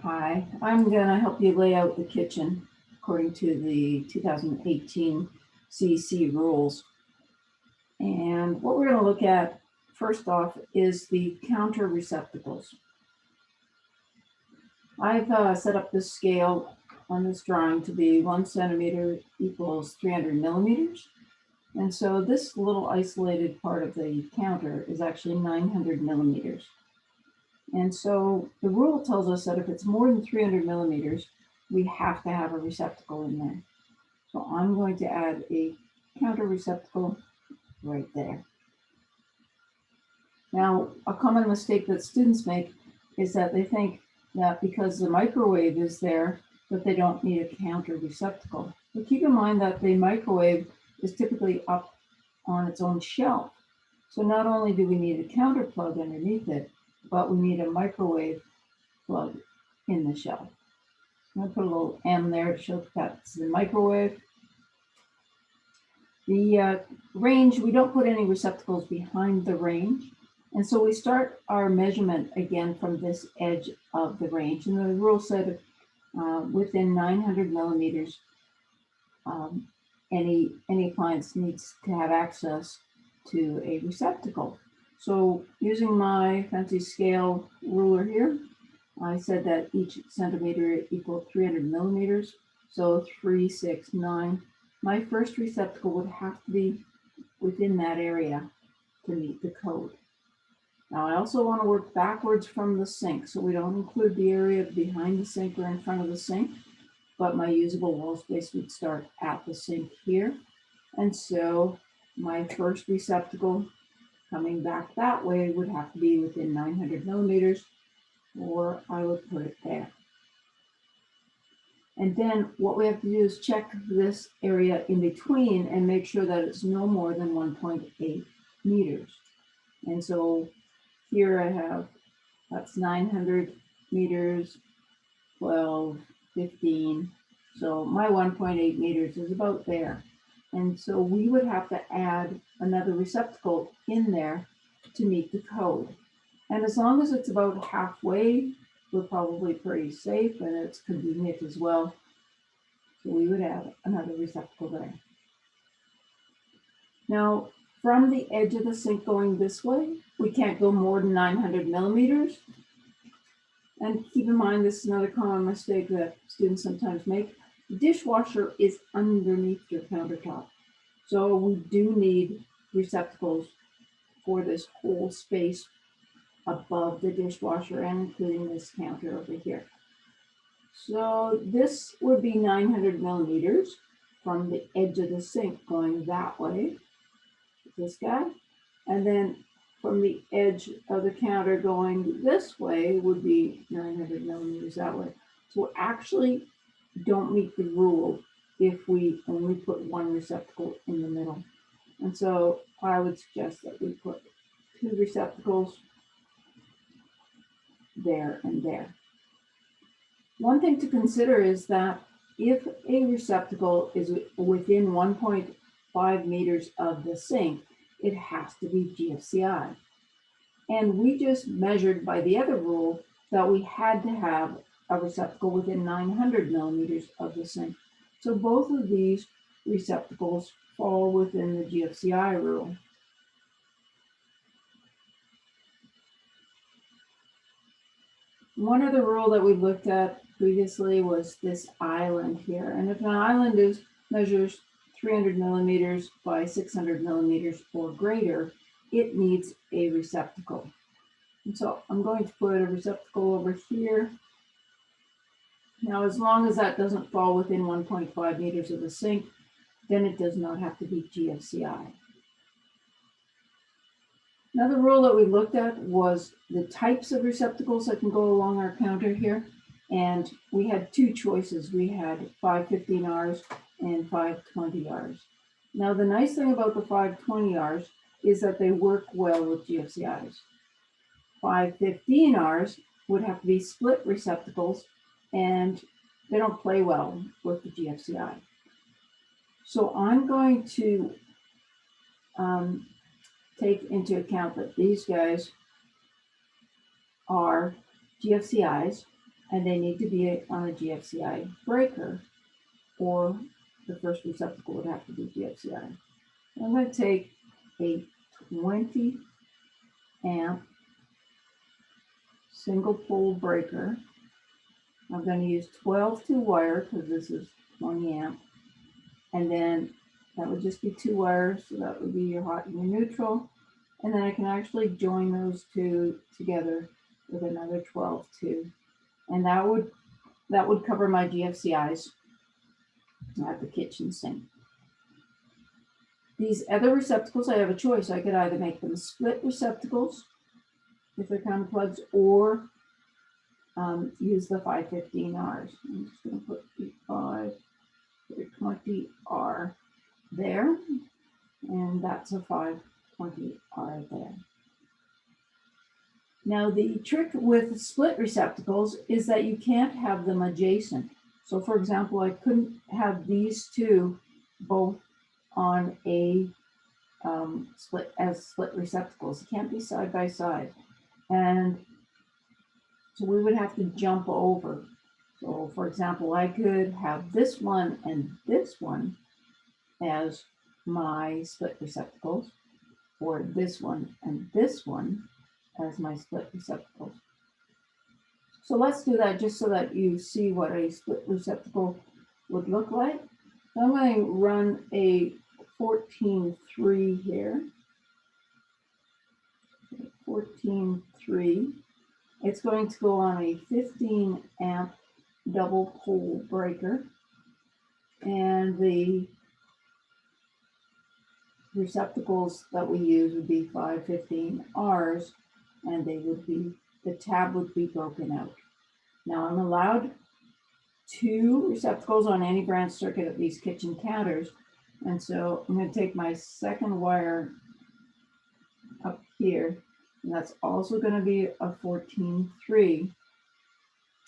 Hi, I'm going to help you lay out the kitchen according to the 2018 CEC rules. And what we're going to look at first off is the counter receptacles. I've set up this scale on this drawing to be 1 centimeter equals 300 millimeters. And so this little isolated part of the counter is actually 900 millimeters. And so the rule tells us that if it's more than 300 millimeters, we have to have a receptacle in there. So I'm going to add a counter receptacle right there. Now, a common mistake that students make is that they think that because the microwave is there, that they don't need a counter receptacle. But keep in mind that the microwave is typically up on its own shelf. So not only do we need a counter plug underneath it, but we need a microwave plug in the shelf. I'm going to put a little M there to show that that's the microwave. The range, we don't put any receptacles behind the range. And so we start our measurement again from this edge of the range. And the rule said within 900 millimeters, any appliance needs to have access to a receptacle. So using my fancy scale ruler here, I said that each centimeter equaled 300 millimeters. So 3, 6, 9. My first receptacle would have to be within that area to meet the code. Now I also want to work backwards from the sink, so we don't include the area behind the sink or in front of the sink, but my usable wall space would start at the sink here. And so my first receptacle coming back that way would have to be within 900 millimeters, or I would put it there. And then what we have to do is check this area in between and make sure that it's no more than 1.8 meters. And so here I have, that's 900 meters, 12, 15. So my 1.8 meters is about there. And so we would have to add another receptacle in there to meet the code. And as long as it's about halfway, we're probably pretty safe, and it's convenient as well. So we would add another receptacle there. Now, from the edge of the sink going this way, we can't go more than 900 millimeters. And keep in mind, this is another common mistake that students sometimes make. The dishwasher is underneath your countertop. So we do need receptacles for this whole space above the dishwasher and including this counter over here. So this would be 900 millimeters from the edge of the sink going that way, this guy. And then from the edge of the counter going this way would be 900 millimeters that way. So we actually don't meet the rule if we only put one receptacle in the middle. And so I would suggest that we put 2 receptacles there and there. One thing to consider is that if a receptacle is within 1.5 meters of the sink, it has to be GFCI. And we just measured by the other rule that we had to have a receptacle within 900 millimeters of the sink. So both of these receptacles fall within the GFCI rule. One other rule that we looked at previously was this island here. And if an island measures 300 millimeters by 600 millimeters or greater, it needs a receptacle. And so I'm going to put a receptacle over here. Now, as long as that doesn't fall within 1.5 meters of the sink, then it does not have to be GFCI. Another rule that we looked at was the types of receptacles that can go along our counter here. And we had 2 choices. We had 515Rs and 520Rs. Now, the nice thing about the 520Rs is that they work well with GFCIs. 515Rs would have to be split receptacles, and they don't play well with the GFCI. So I'm going to take into account that these guys are GFCIs, and they need to be on a GFCI breaker, or the first receptacle would have to be GFCI. I'm going to take a 20 amp single pole breaker. I'm going to use 12 2 wire because this is 20 amp. And then that would just be 2 wires. So that would be your hot and your neutral. And then I can actually join those two together with another 12 2. And that would cover my GFCIs at the kitchen sink. These other receptacles, I have a choice. I could either make them split receptacles if they're counter plugs, or use the 515Rs. I'm just going to put the 520R there, and that's a 520R there. Now the trick with split receptacles is that you can't have them adjacent. So for example, I couldn't have these two both on a split receptacles. It can't be side by side. And so we would have to jump over. So for example, I could have this one and this one as my split receptacles, or this one and this one as my split receptacles. So let's do that just so that you see what a split receptacle would look like. So I'm going to run a 14-3 here. 14-3. It's going to go on a 15 amp double pole breaker, and the receptacles that we use would be 515Rs, and the tab would be broken out. Now I'm allowed 2 receptacles on any branch circuit of these kitchen counters, and so I'm going to take my second wire up here, and that's also going to be a 14-3.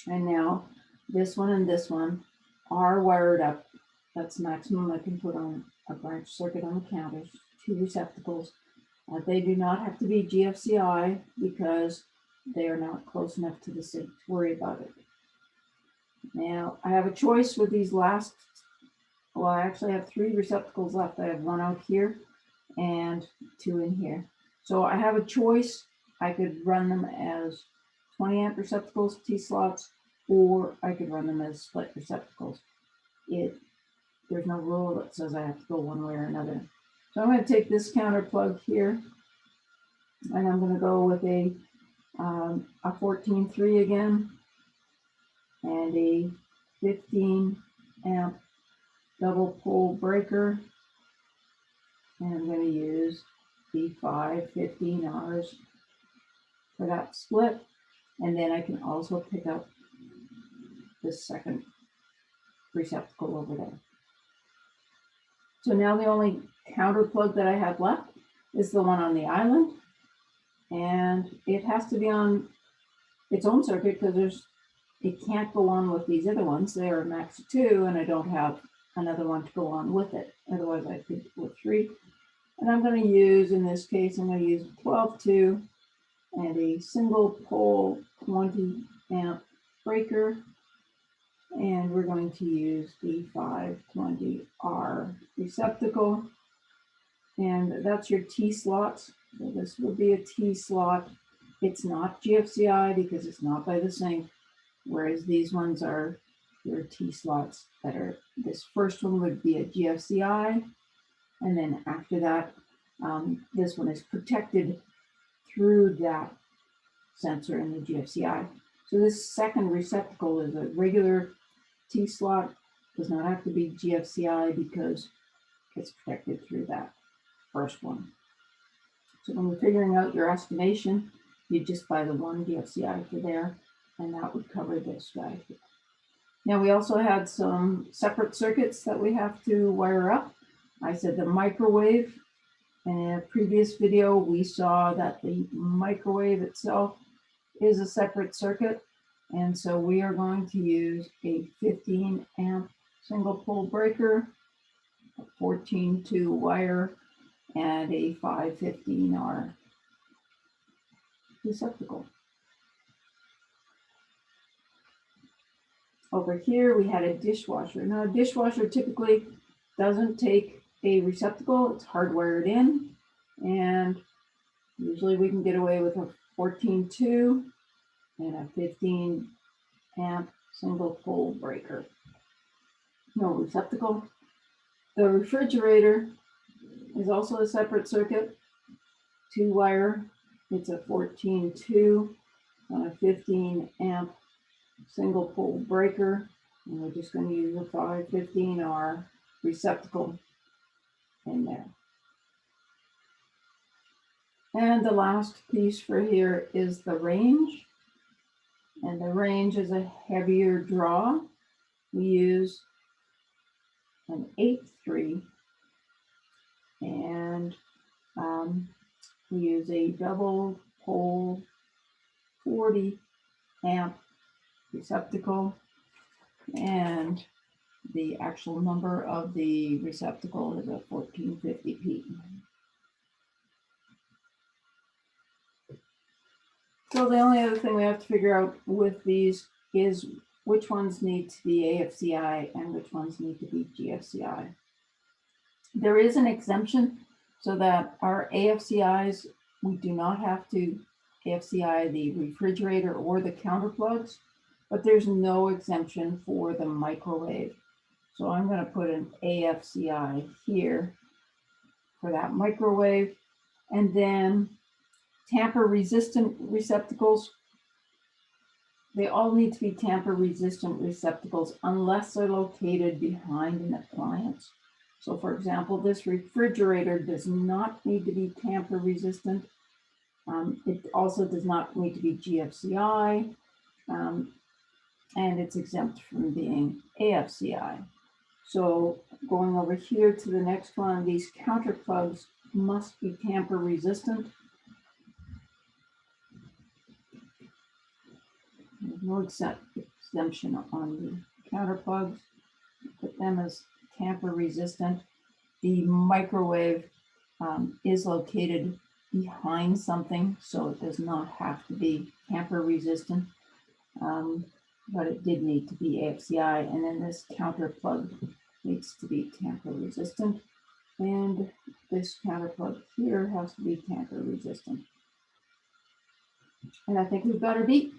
And now this one and this one are wired up. That's the maximum I can put on a branch circuit on the counters, 2 receptacles. They do not have to be GFCI because they are not close enough to the sink to worry about it. Now I have a choice with these last, well, I actually have 3 receptacles left. I have 1 out here and 2 in here. So I have a choice. I could run them as 20 amp receptacles, T-slots, or I could run them as split receptacles. There's no rule that says I have to go one way or another. So I'm going to take this counter plug here, and I'm going to go with a 14-3 again, and a 15 amp double pole breaker, and I'm going to use the 515Rs for that split, and then I can also pick up this second receptacle over there. So now the only counter plug that I have left is the one on the island, and it has to be on its own circuit because it can't go on with these other ones. They are max 2, and I don't have another one to go on with it. Otherwise I could with 3. And I'm going to use, in this case, I'm going to use 12-2 and a single pole 20 amp breaker. And we're going to use the 520R receptacle. And that's your T-slots. So this would be a T-slot. It's not GFCI because it's not by the sink, whereas these ones are your T-slots that are, this first one would be a GFCI. And then after that, this one is protected through that sensor in the GFCI. So this second receptacle is a regular T-slot, does not have to be GFCI because it's protected through that first one. So when you're figuring out your estimation, you just buy the one GFCI for there, and that would cover this guy. Now we also had some separate circuits that we have to wire up. I said the microwave. In a previous video, we saw that the microwave itself is a separate circuit. And so we are going to use a 15 amp single pole breaker, a 14-2 wire, and a 515R receptacle. Over here, we had a dishwasher. Now, a dishwasher typically doesn't take a receptacle. It's hardwired in, and usually we can get away with a 14.2 and a 15 amp single pole breaker. No receptacle. The refrigerator is also a separate circuit, 2-wire. It's a 14.2 and a 15 amp single pole breaker. And we're just going to use a 515R receptacle in there. And the last piece for here is the range. And the range is a heavier draw. We use an 8.3 and we use a double pole 40 amp receptacle, and the actual number of the receptacle is a 1450p. So the only other thing we have to figure out with these is which ones need to be AFCI and which ones need to be GFCI. There is an exemption so that our AFCIs, we do not have to AFCI the refrigerator or the counter plugs, but there's no exemption for the microwave. So I'm going to put an AFCI here for that microwave. And then tamper resistant receptacles, they all need to be tamper resistant receptacles unless they're located behind an appliance. So for example, this refrigerator does not need to be tamper resistant. It also does not need to be GFCI, and it's exempt from being AFCI. So going over here to the next one, these counter plugs must be tamper resistant. There's no exemption on the counter plugs. Put them as tamper resistant. The microwave is located behind something, so it does not have to be tamper resistant, but it did need to be AFCI. And then this counter plug needs to be tamper resistant, and this counter plug here has to be tamper resistant. And I think we've got her beat.